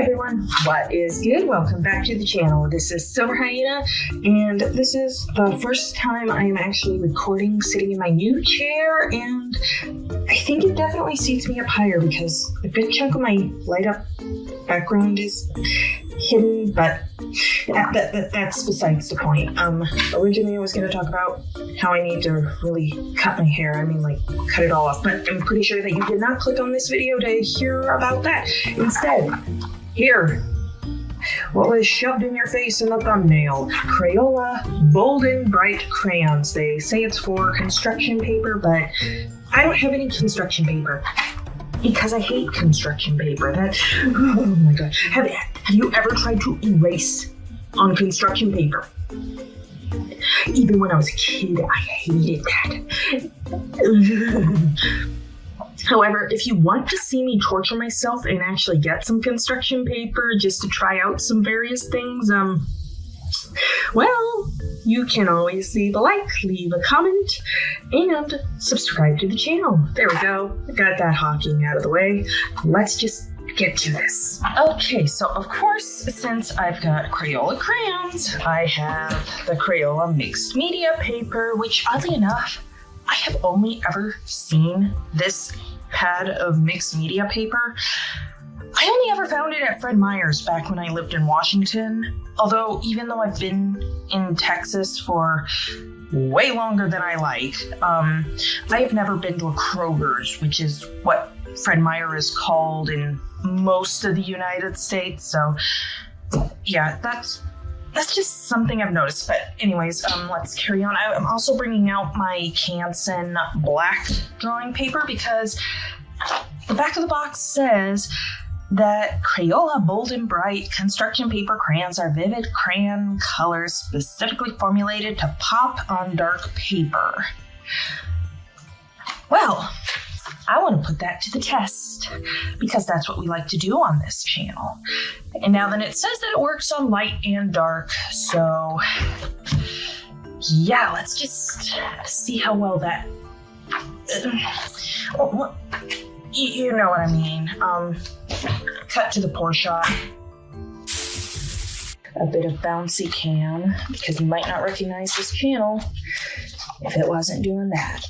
everyone, what is good? Welcome back to the channel. This is SilverHyena, and this is the first time I am actually recording sitting in my new chair, and I think it definitely seats me up higher because a good chunk of my light up background is hidden, but that's besides the point. Originally I was going to talk about how I need to really cut my hair. I mean, like, cut it all off, but I'm pretty sure that you did not click on this video to hear about that. Instead, here, what was shoved in your face in the thumbnail: Crayola Bold and Bright Crayons. They say it's for construction paper, but I don't have any construction paper because I hate construction paper. Oh my god. Have you ever tried to erase on construction paper? Even when I was a kid, I hated that. However, if you want to see me torture myself and actually get some construction paper just to try out some various things, well, you can always leave a like, leave a comment, and subscribe to the channel. There we go. I got that hawking out of the way. Let's just get to this. Okay, so of course, since I've got Crayola crayons, I have the Crayola mixed media paper, which oddly enough, I have only ever seen this pad of mixed media paper. I only ever found it at Fred Meyer's back when I lived in Washington. Although, even though I've been in Texas for way longer than I like, I have never been to a Kroger's, which is what Fred Meyer is called in most of the United States. So, yeah, that's just something I've noticed. But anyways, let's carry on. I'm also bringing out my Canson black drawing paper because the back of the box says that Crayola Bold and Bright construction paper crayons are vivid crayon colors specifically formulated to pop on dark paper. Well, I want to put that to the test because that's what we like to do on this channel. And now then, it says that it works on light and dark, so yeah, let's just see how well that you know what I mean. Cut to the pour shot. A bit of bouncy can, because you might not recognize this channel if it wasn't doing that.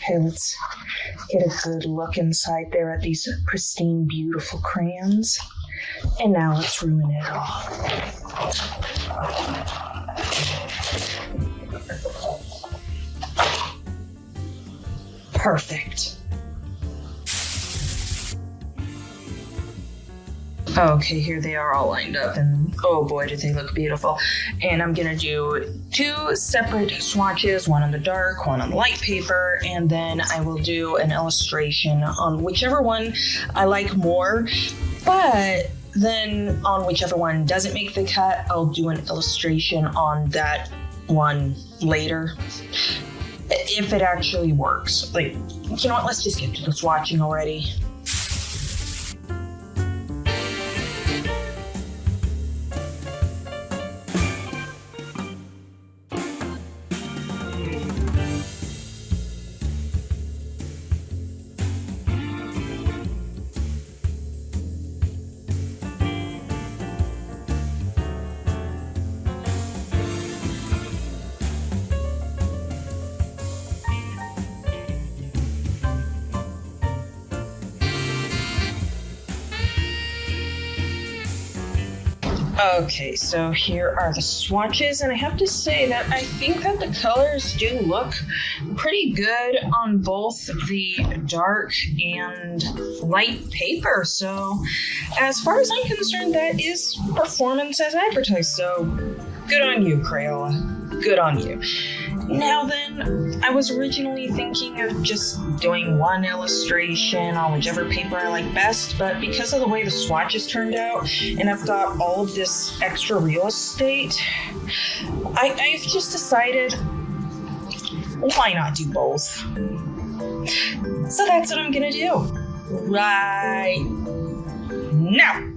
Okay, let's get a good look inside there at these pristine, beautiful crayons. And now let's ruin it all. Perfect. Okay, here they are all lined up, and oh boy, do they look beautiful. And I'm gonna do two separate swatches, one on the dark, one on the light paper, and then I will do an illustration on whichever one I like more. But then on whichever one doesn't make the cut, I'll do an illustration on that one later, if it actually works. Like, you know what, let's just get to the swatching already. Okay, so here are the swatches, and I have to say that I think that the colors do look pretty good on both the dark and light paper. So as far as I'm concerned, that is performance as advertised. So good on you, Crayola. Good on you. Now then, I was originally thinking of just doing one illustration on whichever paper I like best, but because of the way the swatches turned out, and I've got all of this extra real estate, I've just decided, why not do both? So that's what I'm gonna do right now.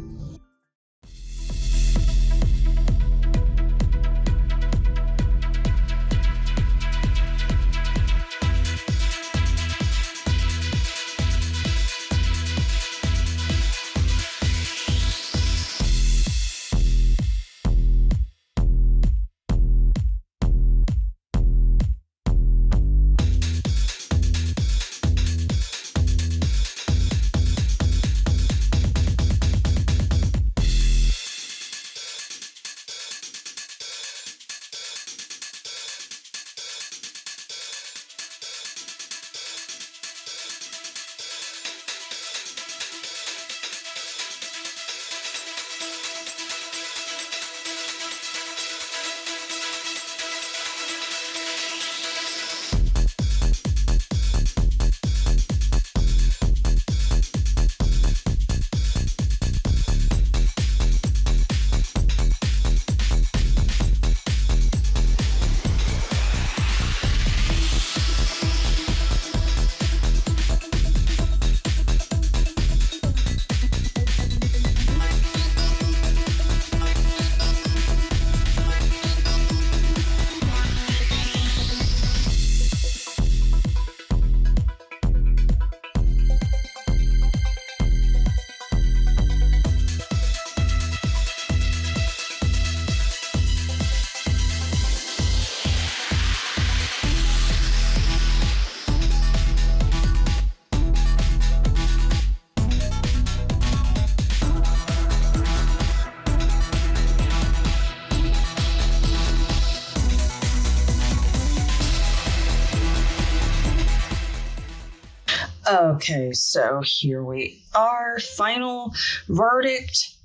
Okay, so here we are. Final verdict.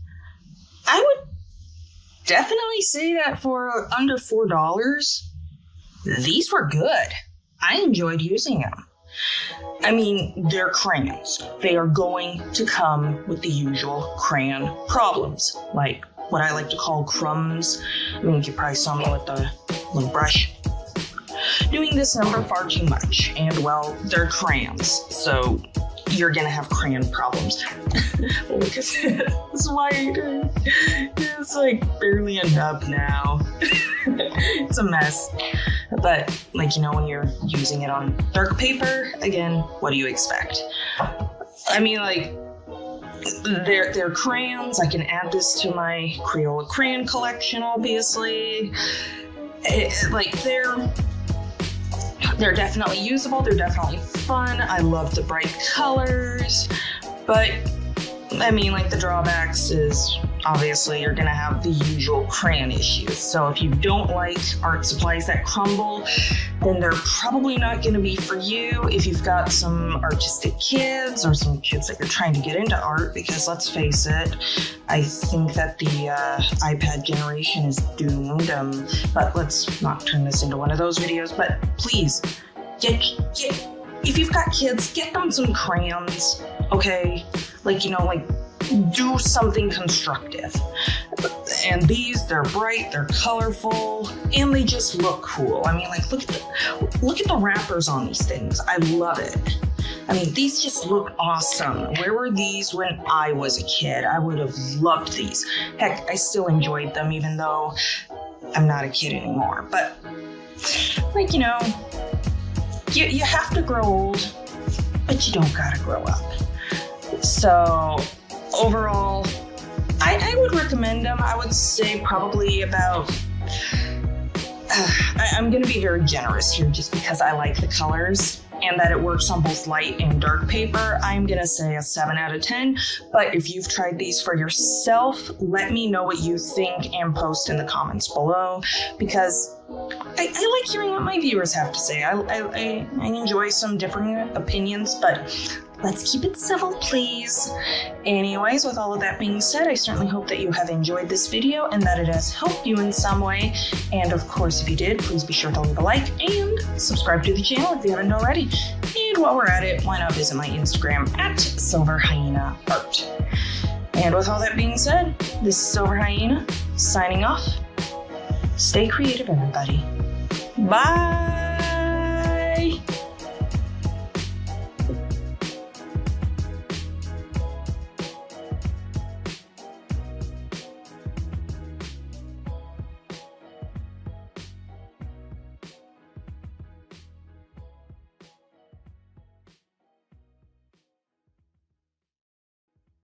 I would definitely say that for under $4, these were good. I enjoyed using them. I mean, they're crayons. They are going to come with the usual crayon problems, like what I like to call crumbs. I mean, you probably saw me with the little brush doing this number far too much. And well, they're crayons, so you're gonna have crayon problems. Look at this. It's white. It's like barely a nub now. It's a mess. But like, you know, when you're using it on dark paper, again, what do you expect? I mean, like, they're crayons. I can add this to my Crayola crayon collection, obviously. They're definitely usable, they're definitely fun. I love the bright colors, but I mean, like, the drawbacks is obviously you're gonna have the usual crayon issues. So if you don't like art supplies that crumble, then they're probably not gonna be for you if you've got some artistic kids or some kids that you're trying to get into art, because let's face it, I think that the iPad generation is doomed. But let's not turn this into one of those videos. But please, if you've got kids, get them some crayons, okay? Like, you know, like, do something constructive. And these, they're bright, they're colorful, and they just look cool. I mean, like, look at the wrappers on these things. I love it. I mean, these just look awesome. Where were these when I was a kid? I would have loved these. Heck, I still enjoyed them, even though I'm not a kid anymore. But, like, you know, you have to grow old, but you don't gotta grow up. So overall, I would recommend them. I would say probably about, I'm going to be very generous here just because I like the colors and that it works on both light and dark paper. I'm going to say a 7 out of 10. But if you've tried these for yourself, let me know what you think and post in the comments below, because I like hearing what my viewers have to say. I enjoy some different opinions, but let's keep it civil, please. Anyways, with all of that being said, I certainly hope that you have enjoyed this video and that it has helped you in some way. And of course, if you did, please be sure to leave a like and subscribe to the channel if you haven't already. And while we're at it, why not visit my Instagram at SilverHyena Art. And with all that being said, this is SilverHyena signing off. Stay creative, everybody. Bye!